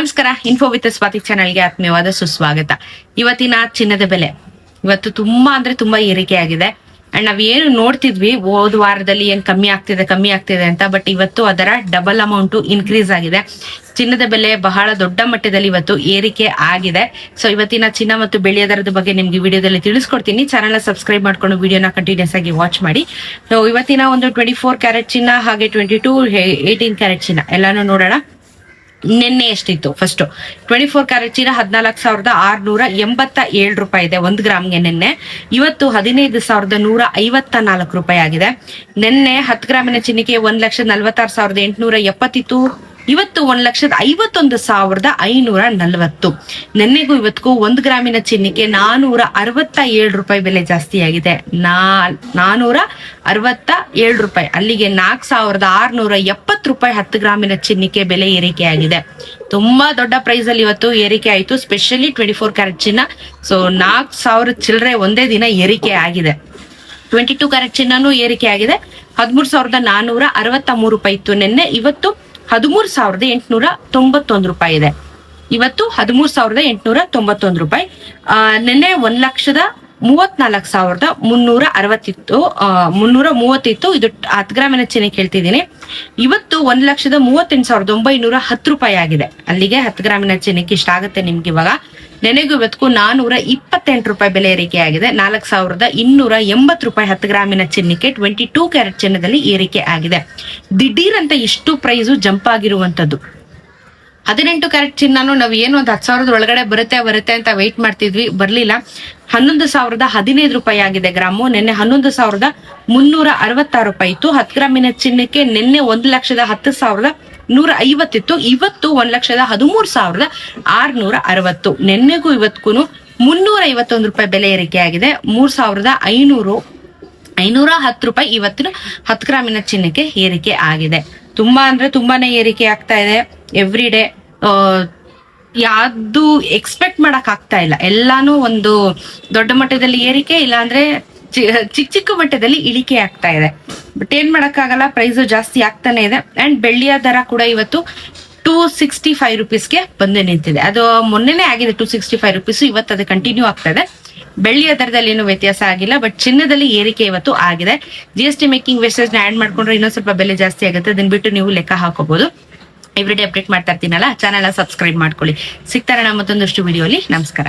ನಮಸ್ಕಾರ. Info with Swati ಚಾನಲ್ಗೆ ಆತ್ಮೀಯವಾದ ಸುಸ್ವಾಗತ. ಇವತ್ತಿನ ಚಿನ್ನದ ಬೆಲೆ ಇವತ್ತು ತುಂಬಾ ಅಂದ್ರೆ ತುಂಬಾ ಏರಿಕೆ ಆಗಿದೆ. ಅಂಡ್ ನಾವೇನು ನೋಡ್ತಿದ್ವಿ ಹೋದ ವಾರದಲ್ಲಿ ಏನ್ ಕಮ್ಮಿ ಆಗ್ತಿದೆ ಅಂತ, ಬಟ್ ಇವತ್ತು ಅದರ ಡಬಲ್ ಅಮೌಂಟ್ ಇನ್ಕ್ರೀಸ್ ಆಗಿದೆ. ಚಿನ್ನದ ಬೆಲೆ ಬಹಳ ದೊಡ್ಡ ಮಟ್ಟದಲ್ಲಿ ಇವತ್ತು ಏರಿಕೆ ಆಗಿದೆ. ಸೊ ಇವತ್ತಿನ ಚಿನ್ನ ಮತ್ತು ಬೆಳ್ಳಿಯ ದರದ ಬಗ್ಗೆ ನಿಮ್ಗೆ ವಿಡಿಯೋದಲ್ಲಿ ತಿಳಿಸ್ಕೊಡ್ತೀನಿ. ಚಾನಲ್ ಸಬ್ಸ್ಕ್ರೈಬ್ ಮಾಡ್ಕೊಂಡು ವಿಡಿಯೋನ ಕಂಟಿನ್ಯೂಸ್ ಆಗಿ ವಾಚ್ ಮಾಡಿ. ಸೊ ಇವತ್ತಿನ ಒಂದು 24 ಕ್ಯಾರೆಟ್ ಚಿನ್ನ ಹಾಗೆ 22, 18 ಕ್ಯಾರೆಟ್ ಚಿನ್ನ ಎಲ್ಲಾನು ನೋಡೋಣ. ನಿನ್ನೆ ಎಷ್ಟಿತ್ತು? ಫಸ್ಟ್ 24 ಕ್ಯಾರೆಟ್ ಚಿನ್ನ 14,687 ರೂಪಾಯಿ ಇದೆ 1 ಗ್ರಾಮ್ಗೆ ನಿನ್ನೆ. ಇವತ್ತು 15,154 ರೂಪಾಯಿ ಆಗಿದೆ. ನಿನ್ನೆ 10 ಗ್ರಾಮಿನ ಚಿನ್ನಕ್ಕೆ 1,46,870 ಇತ್ತು. ಇವತ್ತು 1,51,540. ನಿನ್ನೆಗೂ ಇವತ್ತಿಗೂ 1 ಗ್ರಾಮಿನ ಚಿನ್ನಕ್ಕೆ 467 ರೂಪಾಯಿ ಬೆಲೆ ಜಾಸ್ತಿ ಆಗಿದೆ. 467 ರೂಪಾಯಿ, ಅಲ್ಲಿಗೆ 4,670 ರೂಪಾಯಿ 10 ಗ್ರಾಮಿನ ಚಿನ್ನಕ್ಕೆ ಬೆಲೆ ಏರಿಕೆ ಆಗಿದೆ. ತುಂಬಾ ದೊಡ್ಡ ಪ್ರೈಸ್ ಅಲ್ಲಿ ಇವತ್ತು ಏರಿಕೆ ಆಯಿತು, ಸ್ಪೆಷಲಿ 24 ಕ್ಯಾರೆಟ್ ಚಿನ್ನ. ಸೊ 4,000 ಚಿಲ್ಲರೆ ಒಂದೇ ದಿನ ಏರಿಕೆ ಆಗಿದೆ. 22 ಕ್ಯಾರೆಟ್ ಚಿನ್ನನೂ ಏರಿಕೆ ಆಗಿದೆ. 13,463 ರೂಪಾಯಿ ಇತ್ತು ನಿನ್ನೆ. ಇವತ್ತು 13,891 ರೂಪಾಯಿ ಇದೆ. ಇವತ್ತು 13,891 ರೂಪಾಯಿ. ನಿನ್ನೆ 1,34,360 ಇತ್ತು, 330 ಇತ್ತು. ಇದು 10 ಗ್ರಾಮಿನ ಚಿನ್ನಕ್ಕೆ ಹೇಳ್ತಿದ್ದೀನಿ. ಇವತ್ತು 1,38,910 ರೂಪಾಯಿ ಆಗಿದೆ. ಅಲ್ಲಿಗೆ 10 ಗ್ರಾಮಿನ ಚಿನ್ನಕ್ಕೆ ಇಷ್ಟ ಆಗುತ್ತೆ ನಿಮ್ಗೆ ಇವಾಗ. ನೆನೆಗೂ ಇವತ್ತಿಗೂ 428 ರೂಪಾಯಿ ಬೆಲೆ ಏರಿಕೆ ಆಗಿದೆ. 4,280 ರೂಪಾಯಿ 10 ಗ್ರಾಮಿನ ಚಿನ್ನಕ್ಕೆ 22 ಕ್ಯಾರೆಟ್ ಚಿನ್ನದಲ್ಲಿ ಏರಿಕೆ ಆಗಿದೆ. ದಿಢೀರ್ ಅಂತ ಇಷ್ಟು ಪ್ರೈಸು ಜಂಪ್ ಆಗಿರುವಂತದ್ದು. 18 ಕ್ಯಾರೆಟ್ ಚಿನ್ನನು ನಾವು ಏನು ಒಂದು 10,000 ಒಳಗಡೆ ಬರುತ್ತೆ ಅಂತ ವೆಯ್ಟ್ ಮಾಡ್ತಿದ್ವಿ, ಬರ್ಲಿಲ್ಲ. 11,015 ರೂಪಾಯಿ ಆಗಿದೆ ಗ್ರಾಮು. ನಿನ್ನೆ 11,366 ರೂಪಾಯಿ ಇತ್ತು. 10 ಗ್ರಾಮಿನ ಚಿನ್ನಕ್ಕೆ ನಿನ್ನೆ 1,10,150 ಇತ್ತು. ಇವತ್ತು 1,13,660. ನಿನ್ನೆಗೂ ಇವತ್ತಿಗೂ 351 ರೂಪಾಯಿ ಬೆಲೆ ಏರಿಕೆ ಆಗಿದೆ. 3,510 ರೂಪಾಯಿ ಇವತ್ತಿನ 10 ಗ್ರಾಮಿನ ಚಿನ್ನಕ್ಕೆ ಏರಿಕೆ ಆಗಿದೆ. ತುಂಬಾ ಅಂದ್ರೆ ತುಂಬಾನೇ ಏರಿಕೆ ಆಗ್ತಾ ಇದೆ ಎವ್ರಿ ಡೇ. ಯಾವ್ದು ಎಕ್ಸ್ಪೆಕ್ಟ್ ಮಾಡಕ್ ಆಗ್ತಾ ಇಲ್ಲ. ಎಲ್ಲಾನು ಒಂದು ದೊಡ್ಡ ಮಟ್ಟದಲ್ಲಿ ಏರಿಕೆ, ಇಲ್ಲ ಅಂದ್ರೆ ಚಿಕ್ಕ ಮಟ್ಟದಲ್ಲಿ ಇಳಿಕೆ ಆಗ್ತಾ ಇದೆ. ಬಟ್ ಏನ್ ಮಾಡಕ್ಕಾಗಲ್ಲ, ಪ್ರೈಸ್ ಜಾಸ್ತಿ ಆಗ್ತಾನೆ ಇದೆ. ಅಂಡ್ ಬೆಳ್ಳಿಯ ದರ ಕೂಡ ಇವತ್ತು 265 ರುಪೀಸ್ಗೆ ಬಂದು ನಿಂತಿದೆ. ಅದು ಮೊನ್ನೆನೇ ಆಗಿದೆ 265 ರುಪೀಸ್. ಇವತ್ತು ಅದು ಕಂಟಿನ್ಯೂ ಆಗ್ತಾ ಇದೆ. ಬೆಳ್ಳಿಯ ದರದಲ್ಲಿ ಏನು ವ್ಯತ್ಯಾಸ ಆಗಿಲ್ಲ, ಬಟ್ ಚಿನ್ನದಲ್ಲಿ ಏರಿಕೆ ಇವತ್ತು ಆಗಿದೆ. GST ಮೇಕಿಂಗ್ ವೇಸ್ಟೇಜ್ ನ ಆಡ್ ಮಾಡ್ಕೊಂಡ್ರೆ ಇನ್ನೊಂದ್ ಸ್ವಲ್ಪ ಬೆಲೆ ಜಾಸ್ತಿ ಆಗುತ್ತೆ. ಅದನ್ನ ಬಿಟ್ಟು ನೀವು ಲೆಕ್ಕ ಹಾಕೋಬಹುದು. ಎವ್ರಿಡೇ ಅಪ್ಡೇಟ್ ಮಾಡ್ತಾ ಇರ್ತೀನಲ್ಲ, ಚಾನೆಲ್ ಸಬ್ಸ್ಕ್ರೈಬ್ ಮಾಡ್ಕೊಳ್ಳಿ. ಸಿಗ್ತಾರಣ ಮತ್ತೊಂದಷ್ಟು ವಿಡಿಯೋಲಿ. ನಮಸ್ಕಾರ.